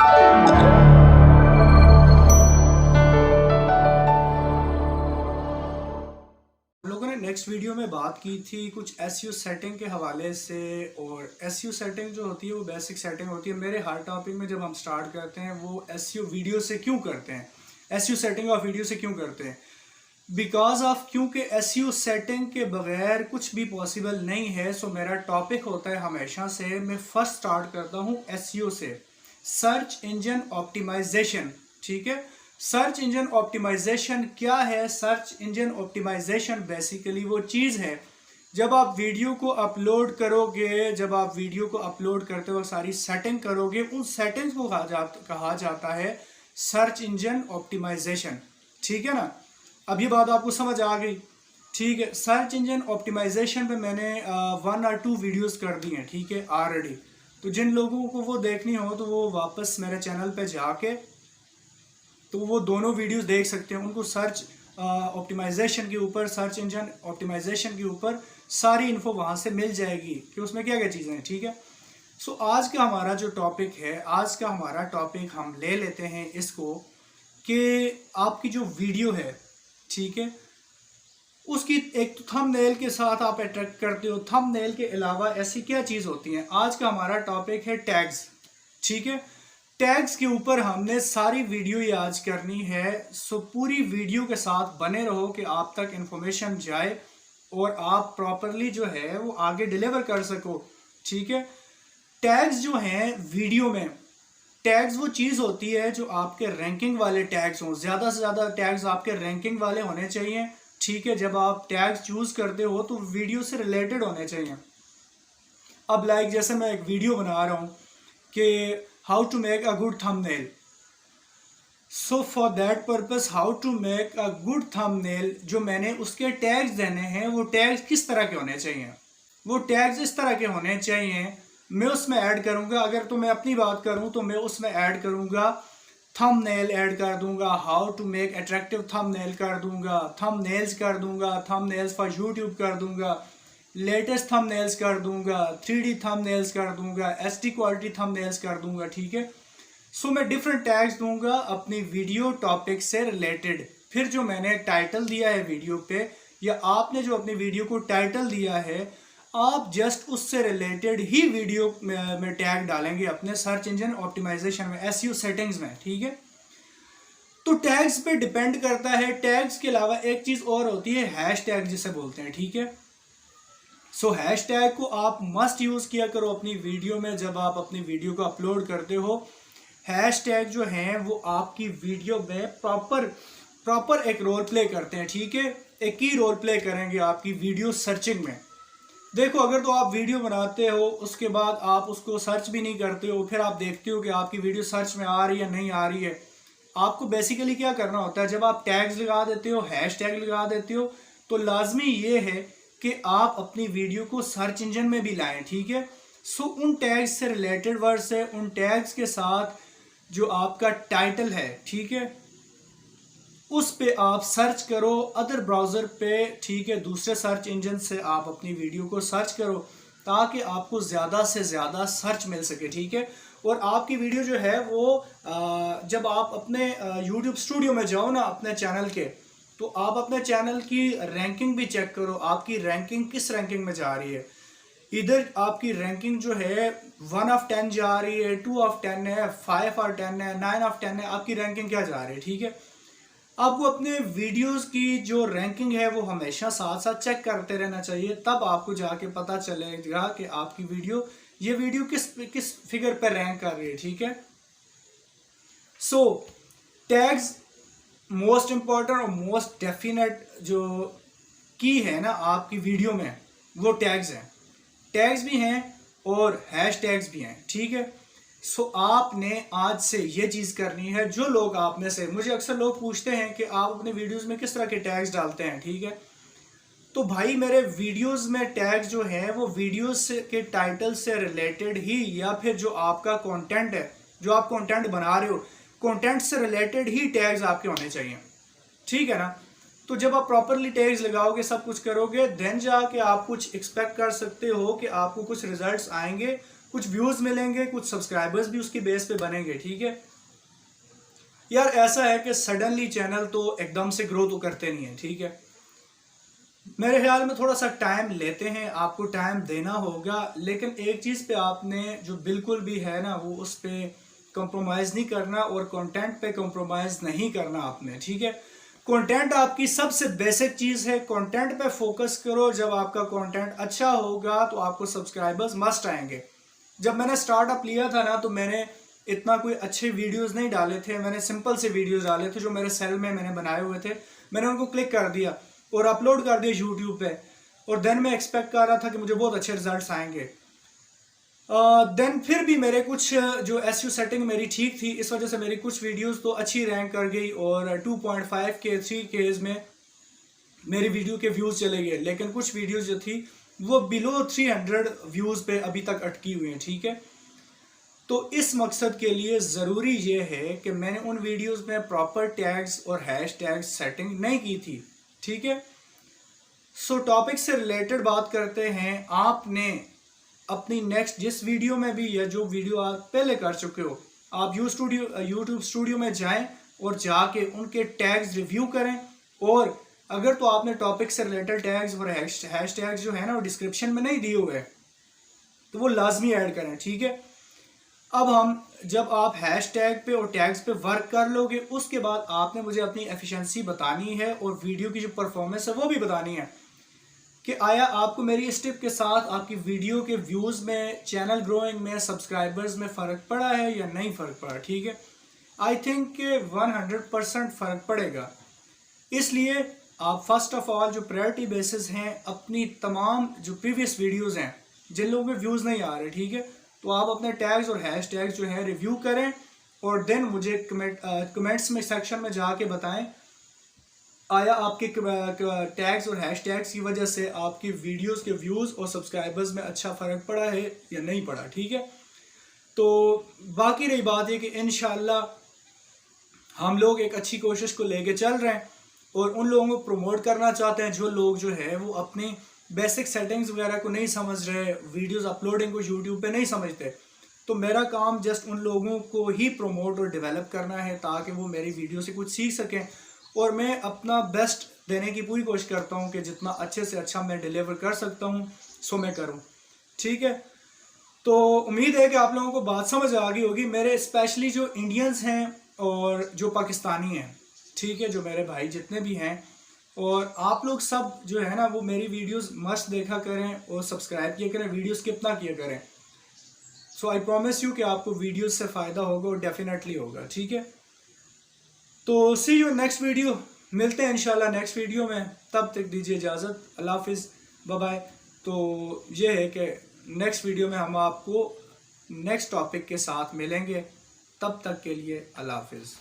लोगों ने next video में बात की थी कुछ एसईओ सेटिंग के हवाले से। और एसईओ सेटिंग जो होती है वो बेसिक सेटिंग होती है। मेरे हर टॉपिक में जब हम स्टार्ट करते हैं वो एसईओ वीडियो से क्यों करते हैं, एसईओ सेटिंग ऑफ वीडियो से क्यों करते हैं, बिकॉज ऑफ क्योंकि एसईओ सेटिंग के बगैर कुछ भी पॉसिबल नहीं है। सो मेरा टॉपिक होता है हमेशा से, मैं फर्स्ट स्टार्ट करता हूँ एसईओ से, सर्च इंजन ऑप्टिमाइजेशन। ठीक है, सर्च इंजन ऑप्टिमाइजेशन क्या है? सर्च इंजन ऑप्टिमाइजेशन बेसिकली वो चीज़ है जब आप वीडियो को अपलोड करोगे, जब आप वीडियो को अपलोड करते वक्त सारी सेटिंग करोगे, उन सेटिंग्स को कहा जाता है सर्च इंजन ऑप्टिमाइजेशन। ठीक है ना, अब ये बात आपको समझ आ गई। ठीक है, सर्च इंजन ऑप्टिमाइजेशन पे मैंने 1 और 2 वीडियोस कर दी हैं। ठीक है, ऑलरेडी। तो जिन लोगों को वो देखनी हो तो वो वापस मेरे चैनल पे जाके तो वो दोनों वीडियोस देख सकते हैं। उनको सर्च ऑप्टिमाइजेशन के ऊपर, सर्च इंजन ऑप्टिमाइजेशन के ऊपर सारी इन्फो वहाँ से मिल जाएगी कि उसमें क्या क्या चीज़ें हैं। ठीक है, सो आज का हमारा जो टॉपिक है, आज का हमारा टॉपिक हम ले लेते हैं इसको कि आपकी जो वीडियो है, ठीक है, उसकी एक तो थंबनेल के साथ आप अट्रैक्ट करते हो। थंबनेल के अलावा ऐसी क्या चीज़ होती है? आज का हमारा टॉपिक है टैग्स। ठीक है, टैग्स के ऊपर हमने सारी वीडियो आज करनी है। सो पूरी वीडियो के साथ बने रहो कि आप तक इंफॉर्मेशन जाए और आप प्रॉपरली जो है वो आगे डिलीवर कर सको। ठीक है, टैग्स जो हैं वीडियो में, टैग्स वो चीज़ होती है जो आपके रैंकिंग वाले टैग्स हों। ज़्यादा से ज़्यादा टैग्स आपके रैंकिंग वाले होने चाहिए। ठीक है, जब आप टैग्स चूज़ करते हो तो वीडियो से रिलेटेड होने चाहिए। अब लाइक जैसे मैं एक वीडियो बना रहा हूँ कि how to make a good thumbnail. So for that purpose how to make a good thumbnail, जो मैंने उसके टैग्स देने हैं वो टैग्स किस तरह के होने चाहिए? वो टैग्स इस तरह के होने चाहिए, मैं उसमें ऐड करूंगा। अगर तो मैं अपनी बात करूं तो मैं उसमें ऐड करूंगा थंबनेल, ऐड कर दूंगा how to make attractive thumbnail कर दूंगा, थंबनेल्स कर दूंगा, थंबनेल्स फॉर यूट्यूब कर दूंगा, लेटेस्ट थंबनेल्स कर दूंगा, 3D थंबनेल्स कर दूंगा, HD क्वालिटी थंबनेल्स कर दूंगा। ठीक है, सो मैं डिफरेंट टैग्स दूंगा अपनी वीडियो टॉपिक से रिलेटेड। फिर जो मैंने टाइटल दिया है वीडियो पे, या आपने जो अपनी वीडियो को टाइटल दिया है, आप जस्ट उससे रिलेटेड ही वीडियो में टैग डालेंगे अपने सर्च इंजन ऑप्टिमाइजेशन में, एसईओ सेटिंग्स में। ठीक है, तो टैग्स पे डिपेंड करता है। टैग्स के अलावा एक चीज और होती है हैश टैग जिसे बोलते हैं। ठीक है, सो हैश टैग को आप मस्ट यूज किया करो अपनी वीडियो में जब आप अपनी वीडियो को अपलोड करते हो। हैश टैग जो हैं वो आपकी वीडियो में प्रॉपर एक रोल प्ले करते हैं। ठीक है, एक ही रोल प्ले करेंगे आपकी वीडियो सर्चिंग में। देखो, अगर तो आप वीडियो बनाते हो उसके बाद आप उसको सर्च भी नहीं करते हो, फिर आप देखते हो कि आपकी वीडियो सर्च में आ रही है नहीं आ रही है, आपको बेसिकली क्या करना होता है? जब आप टैग्स लगा देते हो, हैश टैग लगा देते हो, तो लाजमी ये है कि आप अपनी वीडियो को सर्च इंजन में भी लाएं। ठीक है, सो उन टैग्स से रिलेटेड वर्ड्स है, उन टैग्स के साथ जो आपका टाइटल है, ठीक है, उस पे आप सर्च करो अदर ब्राउज़र पे। ठीक है, दूसरे सर्च इंजन से आप अपनी वीडियो को सर्च करो ताकि आपको ज़्यादा से ज़्यादा सर्च मिल सके। ठीक है, और आपकी वीडियो जो है वो जब आप अपने यूट्यूब स्टूडियो में जाओ ना अपने चैनल के, तो आप अपने चैनल की रैंकिंग भी चेक करो, आपकी रैंकिंग किस रैंकिंग में जा रही है। इधर आपकी रैंकिंग जो है 1 ऑफ 10 जा रही है, 2 ऑफ 10 है, 5 और 10 है, 9 ऑफ 10 है, आपकी रैंकिंग क्या जा रही है। ठीक है, आपको अपने वीडियोस की जो रैंकिंग है वो हमेशा साथ साथ चेक करते रहना चाहिए, तब आपको जाके पता चलेगा कि आपकी ये वीडियो किस फिगर पर रैंक कर रही है। ठीक है, सो टैग्स मोस्ट इंपॉर्टेंट और मोस्ट डेफिनेट जो की है ना आपकी वीडियो में, वो टैग्स हैं। टैग्स भी हैं और हैश टैग्स भी हैं। ठीक है, सो आपने आज से ये चीज़ करनी है। जो लोग आप में से, मुझे अक्सर लोग पूछते हैं कि आप अपने वीडियोस में किस तरह के टैग्स डालते हैं। ठीक है, तो भाई मेरे वीडियोस में टैग्स जो है वो वीडियोस के टाइटल से रिलेटेड ही, या फिर जो आपका कंटेंट है, जो आप कंटेंट बना रहे हो, कंटेंट से रिलेटेड ही टैग्स आपके होने चाहिए। ठीक है ना, तो जब आप प्रॉपरली टैग्स लगाओगे, सब कुछ करोगे, देन जाके आप कुछ एक्सपेक्ट कर सकते हो कि आपको कुछ रिजल्ट्स आएंगे कुछ व्यूज़ मिलेंगे, कुछ सब्सक्राइबर्स भी उसकी बेस पे बनेंगे, ठीक है यार। ऐसा है कि सडनली चैनल तो एकदम से ग्रो तो करते नहीं है, ठीक है। मेरे ख्याल में थोड़ा सा टाइम लेते हैं, आपको टाइम देना होगा, लेकिन एक चीज़ पे आपने जो बिल्कुल भी है ना वो उस पर कंप्रोमाइज़ नहीं करना और कंटेंट पे कंप्रोमाइज़ नहीं करना आपने, ठीक है। कंटेंट आपकी सबसे बेसिक चीज़ है, कंटेंट पे फोकस करो। जब आपका कंटेंट अच्छा होगा तो आपको सब्सक्राइबर्स मस्ट आएंगे। जब मैंने स्टार्टअप लिया था ना तो मैंने इतना कोई अच्छे वीडियोस नहीं डाले थे, मैंने सिंपल से वीडियोस डाले थे जो मेरे सेल में मैंने बनाए हुए थे। मैंने उनको क्लिक कर दिया और अपलोड कर दिया यूट्यूब पे, और देन मैं एक्सपेक्ट कर रहा था कि मुझे बहुत अच्छे रिजल्ट्स आएंगे। देन फिर भी मेरे कुछ जो एसईओ सेटिंग मेरी ठीक थी, इस वजह से मेरी कुछ वीडियोस तो अच्छी रैंक कर गई और 2.5 के 3 केज में मेरी वीडियो के व्यूज़ चले गए। लेकिन कुछ वीडियोस जो थी वो बिलो 300 व्यूज़ पे अभी तक अटकी हुई हैं, ठीक है। तो इस मकसद के लिए ज़रूरी ये है कि मैंने उन वीडियोस में प्रॉपर टैग्स और हैश टैग्स सेटिंग नहीं की थी, ठीक है। सो टॉपिक से रिलेटेड बात करते हैं। आपने अपनी नेक्स्ट जिस वीडियो में भी या जो वीडियो आप पहले कर चुके हो, आप यूट्यूब स्टूडियो में जाएं और जाके उनके टैग्स रिव्यू करें। और अगर तो आपने टॉपिक से रिलेटेड टैग्स और हैश टैग्स जो है ना वो डिस्क्रिप्शन में नहीं दिए हुए तो वो लाजमी ऐड करें, ठीक है। अब जब आप हैश टैग पे और टैग्स पे वर्क कर लोगे उसके बाद आपने मुझे अपनी एफिशिएंसी बतानी है और वीडियो की जो परफॉर्मेंस है वो भी बतानी है कि आया आपको मेरी इस टिप के साथ आपकी वीडियो के व्यूज़ में, चैनल ग्रोइंग में, सब्सक्राइबर्स में फ़र्क पड़ा है या नहीं फ़र्क पड़ा, ठीक है। आई थिंक कि 100% फ़र्क पड़ेगा। इसलिए आप फर्स्ट ऑफ ऑल जो प्रायोरिटी बेसिस हैं अपनी तमाम जो प्रीवियस वीडियोज़ हैं जिन लोगों के व्यूज़ नहीं आ रहे, ठीक है, तो आप अपने टैग्स और हैश टैग्स जो है रिव्यू करें और देन मुझे कमेंट्स में सेक्शन में जाके बताएं आया आपके टैग्स और हैश टैग्स की वजह से आपकी वीडियोस के व्यूज़ और सब्सक्राइबर्स में अच्छा फ़र्क पड़ा है या नहीं पड़ा, ठीक है। तो बाकी रही बात है कि इंशाल्लाह हम लोग एक अच्छी कोशिश को लेके चल रहे हैं और उन लोगों को प्रमोट करना चाहते हैं जो लोग जो है वो अपनी बेसिक सेटिंग्स वगैरह को नहीं समझ रहे, वीडियोस अपलोडिंग को यूट्यूब पे नहीं समझते। तो मेरा काम जस्ट उन लोगों को ही प्रमोट और डेवलप करना है ताकि वो मेरी वीडियो से कुछ सीख सकें और मैं अपना बेस्ट देने की पूरी कोशिश करता हूं कि जितना अच्छे से अच्छा मैं डिलीवर कर सकता हूं सो मैं करूं, ठीक है। तो उम्मीद है कि आप लोगों को बात समझ आ गई होगी। मेरे स्पेशली जो इंडियंस हैं और जो पाकिस्तानी हैं, ठीक है, जो मेरे भाई जितने भी हैं, और आप लोग सब जो है ना वो मेरी वीडियोस मस्ट देखा करें और सब्सक्राइब किया करें, वीडियो स्किप ना किया करें। सो आई प्रॉमिस यू कि आपको वीडियोस से फ़ायदा होगा और डेफिनेटली होगा, ठीक है। तो सी यू नेक्स्ट वीडियो, मिलते हैं इंशाल्लाह नेक्स्ट वीडियो में। तब तक दीजिए इजाज़त, अल्लाह हाफिज़, बाय बाय। तो ये है कि नेक्स्ट वीडियो में हम आपको नेक्स्ट टॉपिक के साथ मिलेंगे। तब तक के लिए अल्लाह हाफिज़।